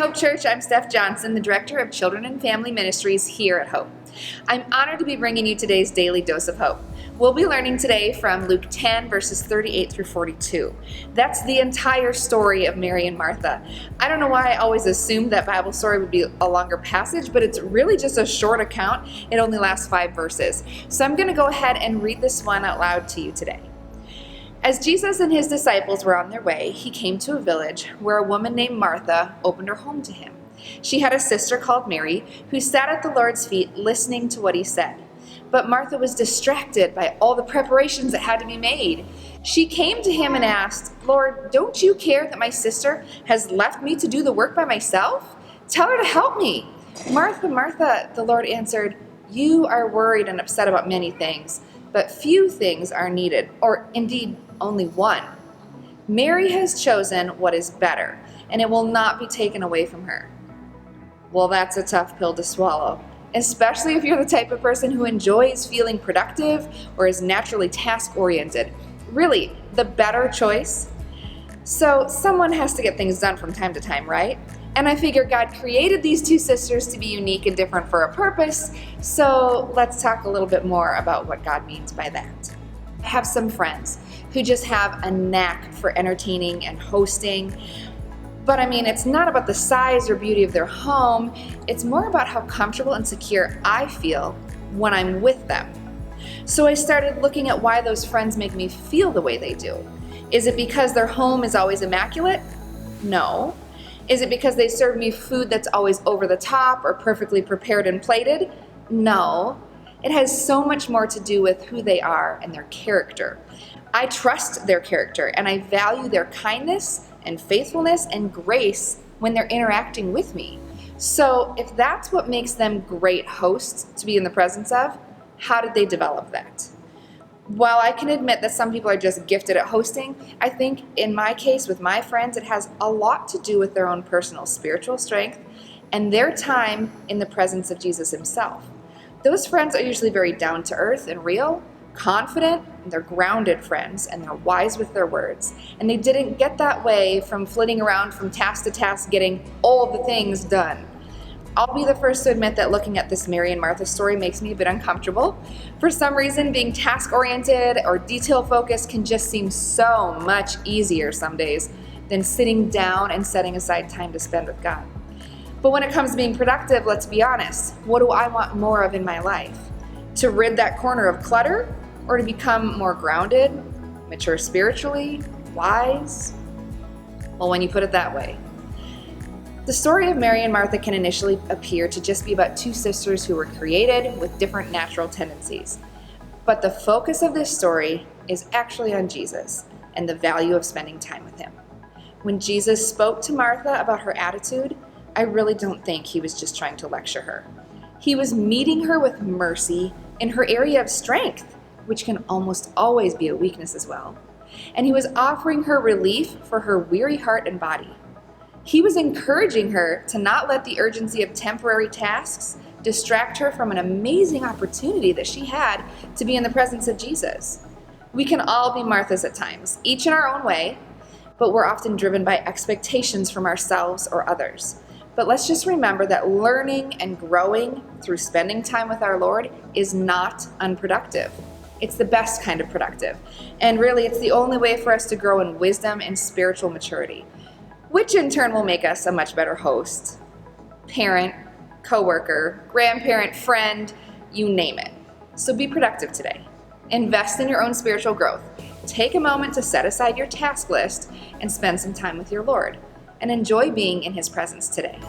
Hope Church. I'm Steph Johnson, the Director of Children and Family Ministries here at Hope. I'm honored to be bringing you today's Daily Dose of Hope. We'll be learning today from Luke 10, verses 38 through 42. That's the entire story of Mary and Martha. I don't know why I always assumed that Bible story would be a longer passage, but it's really just a short account. It only lasts 5 verses. So I'm going to go ahead and read this one out loud to you today. As Jesus and his disciples were on their way, he came to a village where a woman named Martha opened her home to him. She had a sister called Mary who sat at the Lord's feet listening to what he said. But Martha was distracted by all the preparations that had to be made. She came to him and asked, "Lord, don't you care that my sister has left me to do the work by myself? Tell her to help me." "Martha, Martha," the Lord answered, "you are worried and upset about many things, but few things are needed, or indeed only one. Mary has chosen what is better, and it will not be taken away from her." Well, that's a tough pill to swallow, especially if you're the type of person who enjoys feeling productive or is naturally task-oriented. Really, the better choice. So someone has to get things done from time to time, right? And I figure God created these two sisters to be unique and different for a purpose, so let's talk a little bit more about what God means by that. I have some friends who just have a knack for entertaining and hosting. But it's not about the size or beauty of their home. It's more about how comfortable and secure I feel when I'm with them. So I started looking at why those friends make me feel the way they do. Is it because their home is always immaculate? No. Is it because they serve me food that's always over the top or perfectly prepared and plated? No. It has so much more to do with who they are and their character. I trust their character and I value their kindness and faithfulness and grace when they're interacting with me. So if that's what makes them great hosts to be in the presence of, how did they develop that? While I can admit that some people are just gifted at hosting, I think in my case with my friends, it has a lot to do with their own personal spiritual strength and their time in the presence of Jesus himself. Those friends are usually very down to earth and real, confident, they're grounded friends, and they're wise with their words. And they didn't get that way from flitting around from task to task getting all the things done. I'll be the first to admit that looking at this Mary and Martha story makes me a bit uncomfortable. For some reason, being task-oriented or detail-focused can just seem so much easier some days than sitting down and setting aside time to spend with God. But when it comes to being productive, let's be honest, what do I want more of in my life? To rid that corner of clutter, or to become more grounded, mature spiritually, wise? Well, when you put it that way. The story of Mary and Martha can initially appear to just be about two sisters who were created with different natural tendencies. But the focus of this story is actually on Jesus and the value of spending time with him. When Jesus spoke to Martha about her attitude, I really don't think he was just trying to lecture her. He was meeting her with mercy in her area of strength, which can almost always be a weakness as well. And he was offering her relief for her weary heart and body. He was encouraging her to not let the urgency of temporary tasks distract her from an amazing opportunity that she had to be in the presence of Jesus. We can all be Marthas at times, each in our own way, but we're often driven by expectations from ourselves or others. But let's just remember that learning and growing through spending time with our Lord is not unproductive. It's the best kind of productive. And really, it's the only way for us to grow in wisdom and spiritual maturity, which in turn will make us a much better host, parent, coworker, grandparent, friend, you name it. So be productive today. Invest in your own spiritual growth. Take a moment to set aside your task list and spend some time with your Lord. And enjoy being in his presence today.